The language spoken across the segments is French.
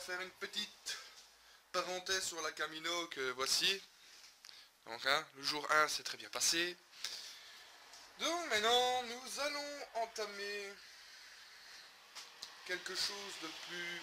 faire une petite parenthèse sur la Camino que voici. Donc le jour 1 s'est très bien passé. Donc maintenant nous allons entamer quelque chose de plus,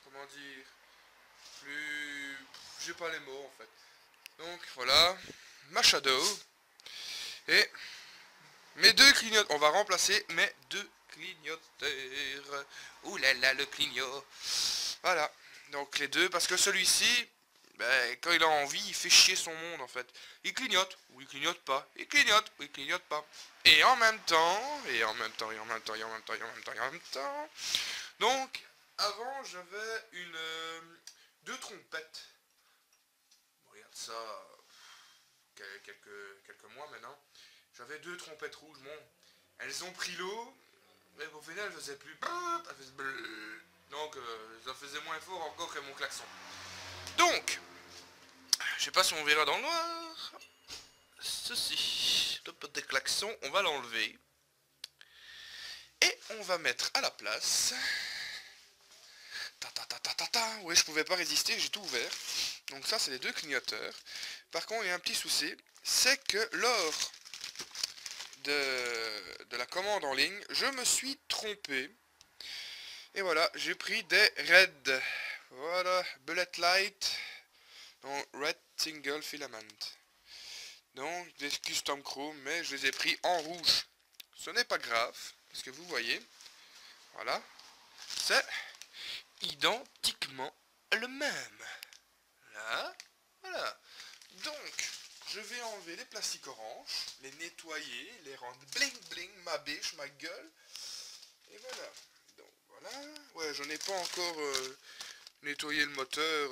comment dire, plus, j'ai pas les mots en fait. Donc voilà, ma Shadow et mes deux clignoteurs. On va remplacer mes deux clignoteurs. Ouh là là, le clignot. Voilà, donc les deux, parce que celui-ci, ben, quand il a envie, il fait chier son monde en fait. Il clignote, ou il clignote pas, il clignote, ou il clignote pas. Et en même temps, et en même temps, et en même temps, et en même temps, et en même temps, et en même temps. Donc, avant j'avais une deux trompettes. Regarde ça, quelques mois maintenant. J'avais deux trompettes rouges, bon. Elles ont pris l'eau, mais au final elles faisaient plus. Elles faisaient bleu. Donc ça faisait moins fort encore que mon klaxon. Donc, je sais pas si on verra dans le noir. Ceci, le petit klaxon, on va l'enlever. Et on va mettre à la place. Ouais, je pouvais pas résister, j'ai tout ouvert. Donc ça, c'est les deux clignoteurs. Par contre, il y a un petit souci, c'est que lors de la commande en ligne, je me suis trompé. Et voilà, j'ai pris des Red. Voilà, Bullet Light. Donc, Red Single Filament. Donc, des Custom Chrome, mais je les ai pris en rouge. Ce n'est pas grave, parce que vous voyez, voilà, c'est identiquement le même. Là, voilà. Donc, je vais enlever les plastiques oranges, les nettoyer, les rendre bling bling, ma biche, ma gueule. Et voilà. Donc, voilà. Ouais, j'en ai pas encore nettoyé le moteur.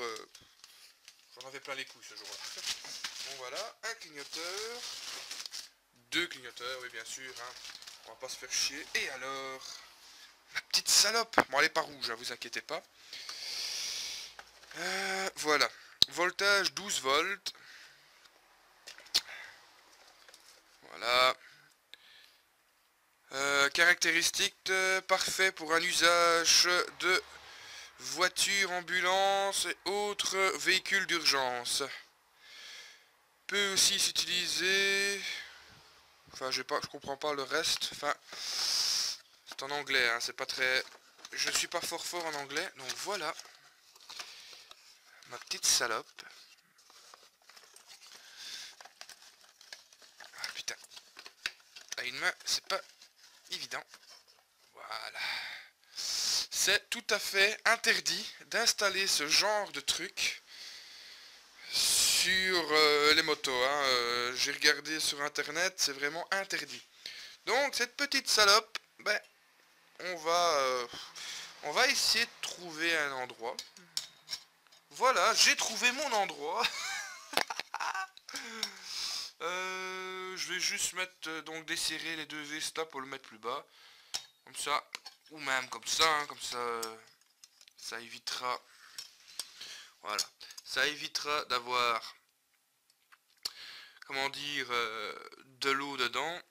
J'en avais plein les couilles ce jour-là. Bon, voilà. Un clignoteur. Deux clignoteurs, oui, bien sûr. Hein. On va pas se faire chier. Et alors, ma petite salope. Bon, elle est pas rouge, hein, vous inquiétez pas. Voilà. Voltage 12 volts. Voilà. Caractéristiques parfait pour un usage de voiture, ambulance et autres véhicules d'urgence. Peut aussi s'utiliser... Enfin, je comprends pas le reste. Enfin, c'est en anglais, hein, c'est pas très... Je suis pas fort en anglais, donc voilà. Ma petite salope. Ah putain. À une main, c'est pas évident. Voilà. C'est tout à fait interdit d'installer ce genre de truc sur les motos. Hein. J'ai regardé sur internet, c'est vraiment interdit. Donc cette petite salope, ben, on va essayer de trouver un endroit. Voilà, j'ai trouvé mon endroit. Je vais juste mettre, donc desserrer les deux vis là pour le mettre plus bas. Comme ça, ou même comme ça, hein, comme ça, ça évitera, voilà, ça évitera d'avoir, comment dire, de l'eau dedans.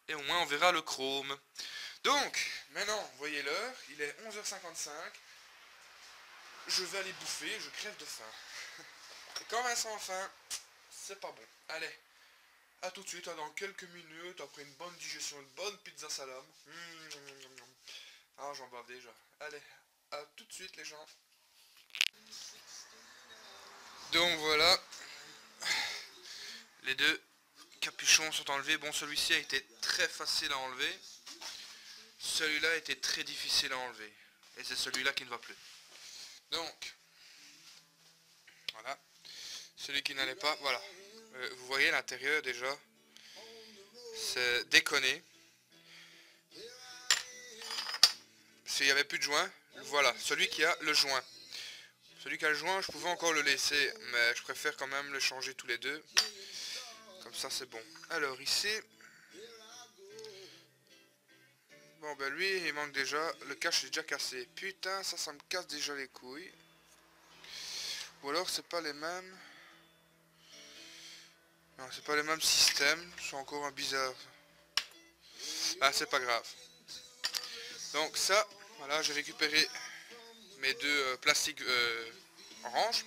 Et au moins on verra le chrome. Donc, maintenant, vous voyez l'heure, il est 11h55. Je vais aller bouffer, je crève de faim. Et quand on a sans faim, c'est pas bon. Allez, à tout de suite, dans quelques minutes, après une bonne digestion, une bonne pizza salame. Ah, j'en bave déjà. Allez, à tout de suite les gens. Donc voilà, les deux capuchons sont enlevés. Bon, celui-ci a été très facile à enlever. Celui-là a été très difficile à enlever. Et c'est celui-là qui ne va plus. Donc, voilà. Celui qui n'allait pas, voilà. Vous voyez l'intérieur déjà. C'est déconné. S'il n'y avait plus de joint, voilà. Celui qui a le joint. Celui qui a le joint, je pouvais encore le laisser. Mais je préfère quand même le changer tous les deux. Comme ça, c'est bon. Alors, ici... Bon, ben lui, il manque déjà. Le cache est déjà cassé. Putain, ça me casse déjà les couilles. Ou alors, c'est pas les mêmes... Non, c'est pas les mêmes systèmes. C'est encore un bizarre. Ah, c'est pas grave. Donc ça, Voilà, j'ai récupéré mes deux plastiques orange.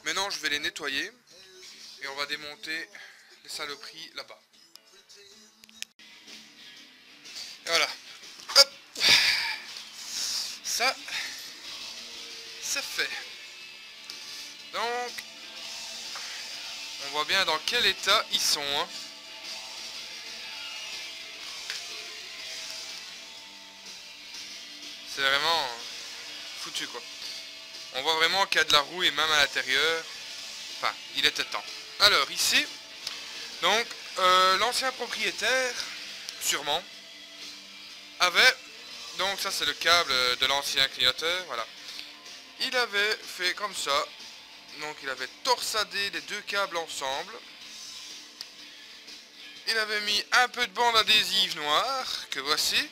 Maintenant, je vais les nettoyer et on va démonter les saloperies là-bas. Et voilà. Hop. Ça, c'est fait. Donc, on voit bien dans quel état ils sont. Hein. C'est vraiment foutu quoi. On voit vraiment qu'il y a de la rouille même à l'intérieur. Enfin, il était temps. Alors ici, donc l'ancien propriétaire, sûrement, avait, donc ça c'est le câble de l'ancien clignoteur, voilà. Il avait fait comme ça, donc il avait torsadé les deux câbles ensemble. Il avait mis un peu de bande adhésive noire, que voici,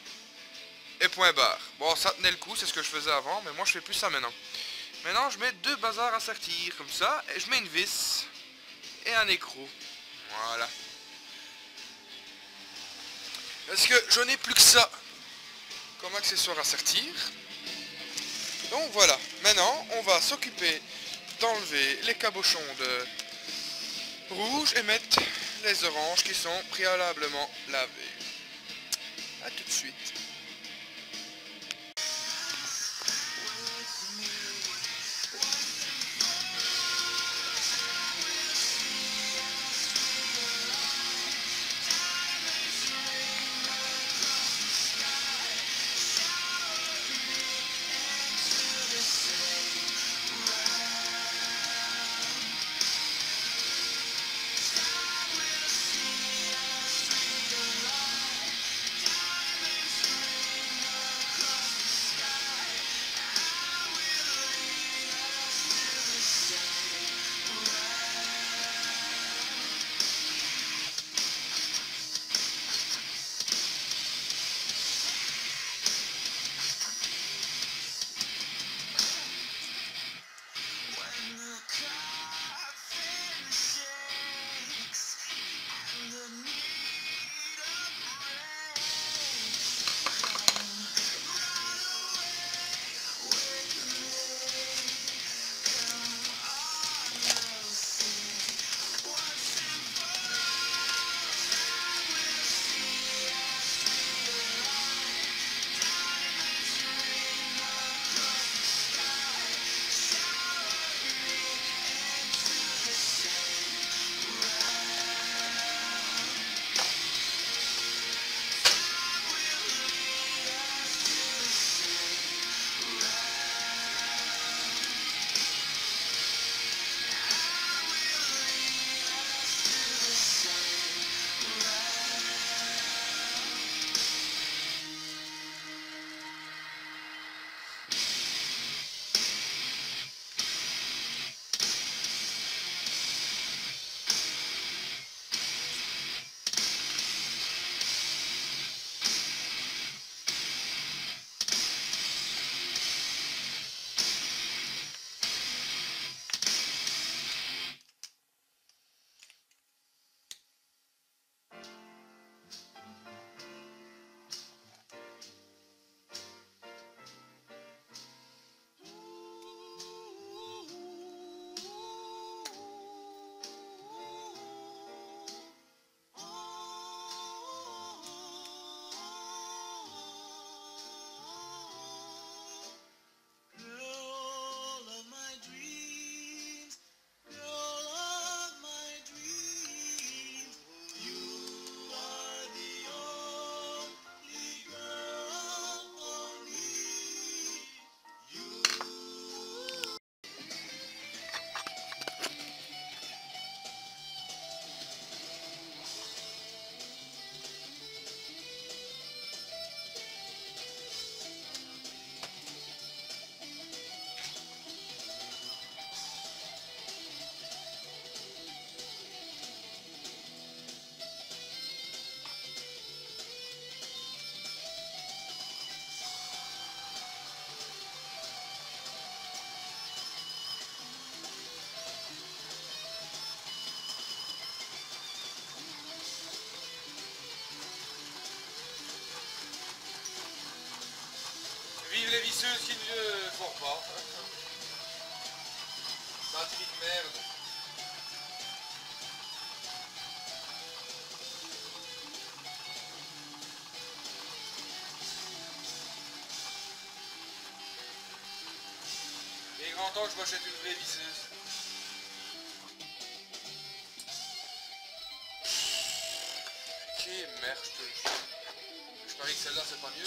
et point barre. Bon, ça tenait le coup, c'est ce que je faisais avant, mais moi je fais plus ça maintenant. Maintenant je mets deux bazars à sortir, comme ça, et je mets une vis, et un écrou. Voilà. Parce que je n'ai plus que ça comme accessoire à sortir. Donc voilà, maintenant on va s'occuper d'enlever les cabochons de rouge et mettre les oranges qui sont préalablement lavés. A tout de suite. les visseuses qui ne font pas. Batterie de merde. Il est grand temps que je m'achète une vraie visseuse. Ok, merde, je parie que celle-là c'est pas mieux.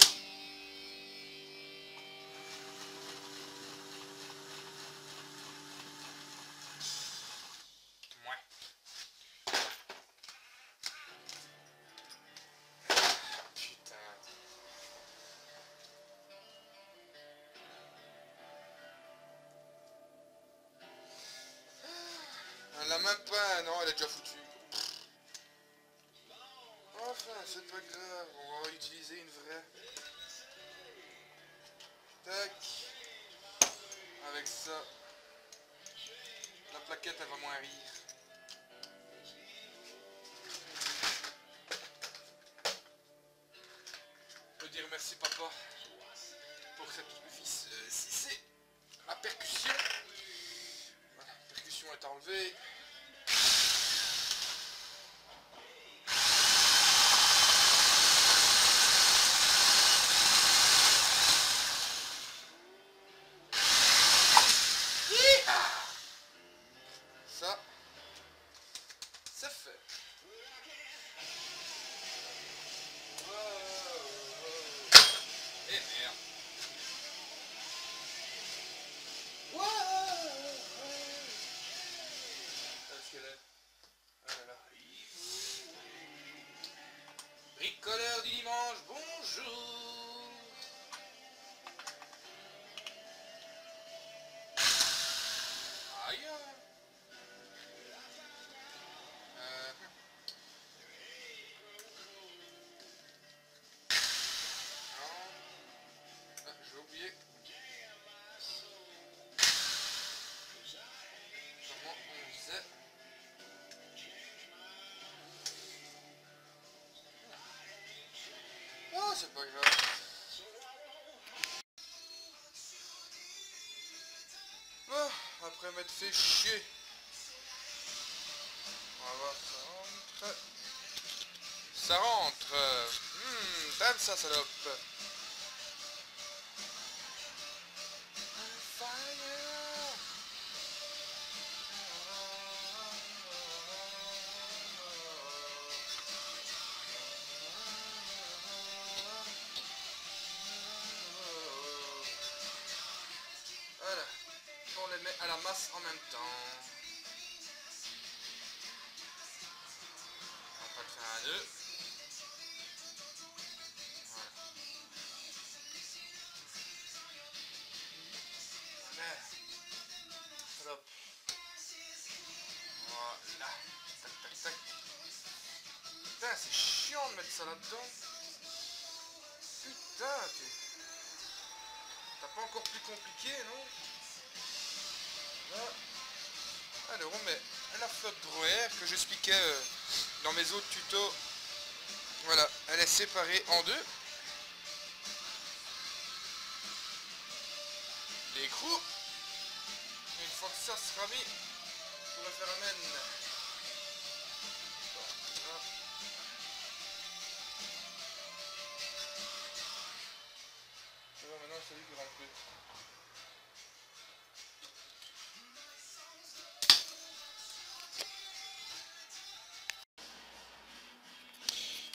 Elle l'a même pas, non, elle est déjà foutue. Enfin, c'est pas grave, on va utiliser une vraie. Tac. Avec ça, la plaquette elle va moins rire. Je veux dire merci papa pour cette vis. Si c'est la percussion. Voilà, la percussion est enlevée. Ça, c'est fait. Et merde. Est-ce qu'elle est? Ah là là. Bricoleur du dimanche, bonjour. Aïe. J'ai oublié. Comment on faisait? Oh, c'est pas grave. Oh, après m'être fait chier. On va voir, ça rentre. Ça rentre. T'aimes ça, salope. Voilà. On les met à la masse en même temps. On va le faire à deux. Voilà. Voilà. Hop. Voilà. Tac, tac, tac. Putain, c'est chiant de mettre ça là-dedans. Putain, t'as pas encore plus compliqué, non? Là. Alors on met la flotte Droer que j'expliquais dans mes autres tutos. Voilà, elle est séparée en deux. L'écrou. Une fois que ça sera mis, on va faire amène. Ça va, maintenant c'est lui qui rentre plus.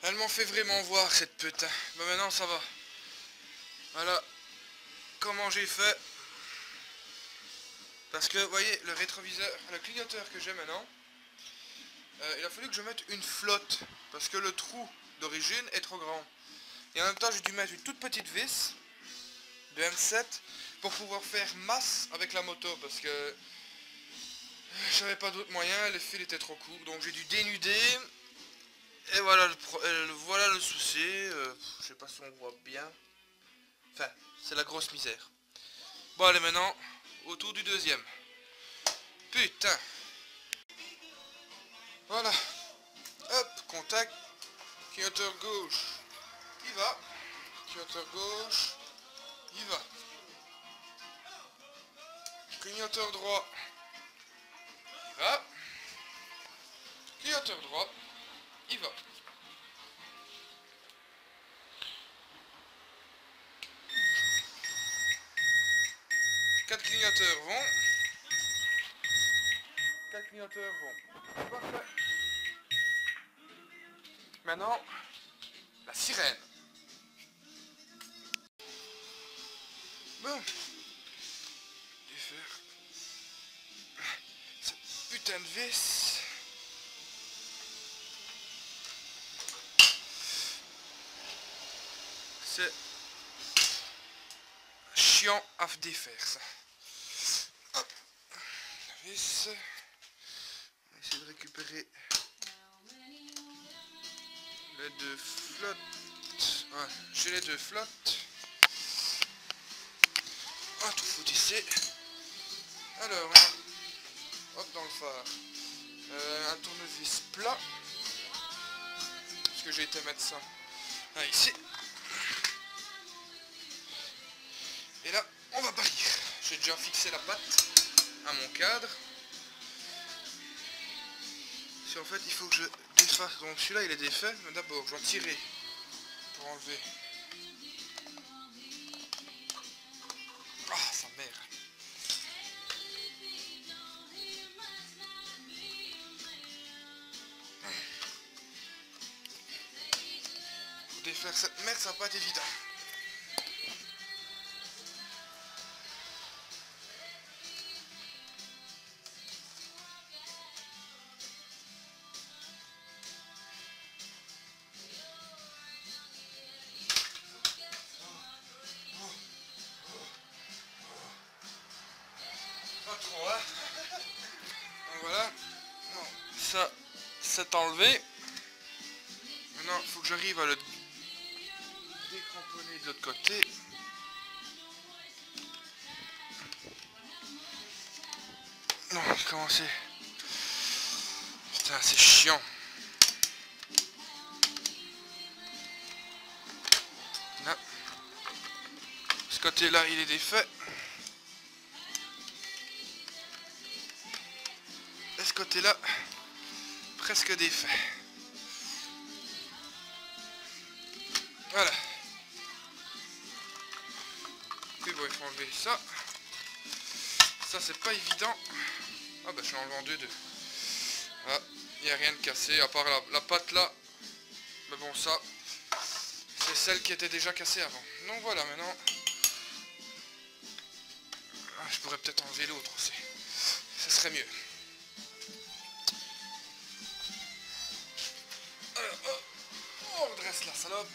Elle m'en fait vraiment voir cette putain. Bah maintenant ça va. Voilà comment j'ai fait. Parce que vous voyez le rétroviseur, le clignoteur que j'ai maintenant, il a fallu que je mette une flotte. Parce que le trou d'origine est trop grand. Et en même temps j'ai dû mettre une toute petite vis de M7 pour pouvoir faire masse avec la moto. Parce que j'avais pas d'autre moyen, les fils étaient trop courts. Donc j'ai dû dénuder. Et voilà voilà le souci. Je sais pas si on voit bien. Enfin, c'est la grosse misère. Bon allez maintenant, autour du deuxième. Putain. Voilà. Hop, contact. Clignoteur gauche. Il va. Clignoteur gauche. Il va. Clignoteur droit. Il va. Clignoteur droit. Il va. Quatre clignoteurs vont. Quatre clignoteurs vont. Parfait. Maintenant, la sirène. Bon. Je vais faire cette putain de vis. C'est chiant à défaire ça. Hop. La vis. On va essayer de récupérer les deux flottes. Ouais, j'ai les deux flottes. Ah, tout fout ici. Alors, hop, dans le phare. Un tournevis plat. Parce que j'ai été mettre ça. Ah, ici. Et là, on va parir. J'ai déjà fixé la patte à mon cadre. Si en fait, il faut que je défasse. Donc celui-là, il est défait. Mais d'abord, je dois tirer pour enlever. Ah, sa mère. Pour défaire cette merde, ça va pas être évident. Pas trop, hein. Donc voilà. Non, ça, c'est enlevé. Maintenant, il faut que j'arrive à le décramponner de l'autre côté. Non, comment c'est? Putain, c'est chiant. Là. Ce côté-là, il est défait. Et ce côté-là, presque défait. Voilà. Puis bon, il faut enlever ça. Ça, c'est pas évident. Ah bah, je suis enlevant deux. Ah, il n'y a rien de cassé, à part la patte là. Mais bon, ça, c'est celle qui était déjà cassée avant. Donc voilà, maintenant. Ah, je pourrais peut-être enlever l'autre aussi. Ça serait mieux. Alors, on redresse la salope.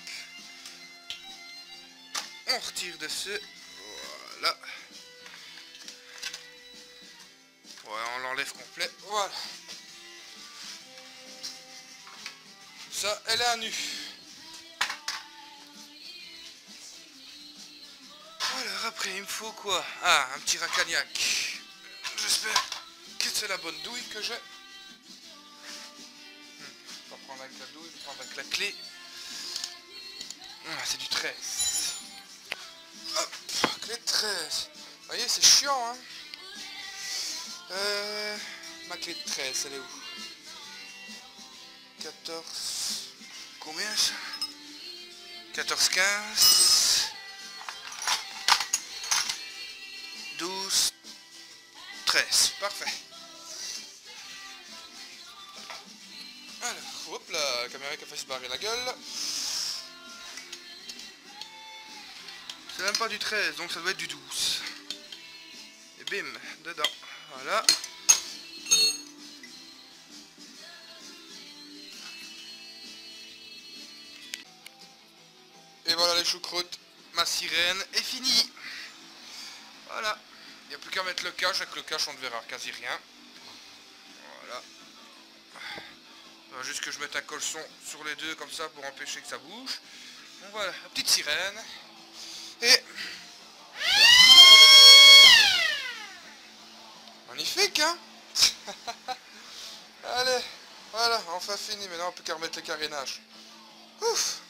On retire dessus. Voilà. Ouais, on l'enlève complet. Voilà. Ça, elle est à nu. Alors après, il me faut quoi? Ah, un petit racagnac. J'espère que c'est la bonne douille que j'ai. Je vais prendre avec la douille, je vais prendre avec la clé. Ah, c'est du 13. Hop, clé de 13. Vous voyez, c'est chiant, hein. Ma clé de 13, elle est où? 14... Combien ça? 14, 15... 12... 13. Parfait. Alors, hop là, la caméra qui a fait se barrer la gueule. C'est même pas du 13, donc ça doit être du 12. Et bim, dedans. Voilà. Et voilà les choucroutes. Ma sirène est finie. Voilà. Il n'y a plus qu'à mettre le cache. Avec le cache, on ne verra quasi rien. Voilà. Il faut juste que je mette un colson sur les deux comme ça pour empêcher que ça bouge. Donc voilà, la petite sirène. Et... magnifique, hein. Allez, voilà, enfin fini. Maintenant, on peut qu'à remettre les carénages. Ouf.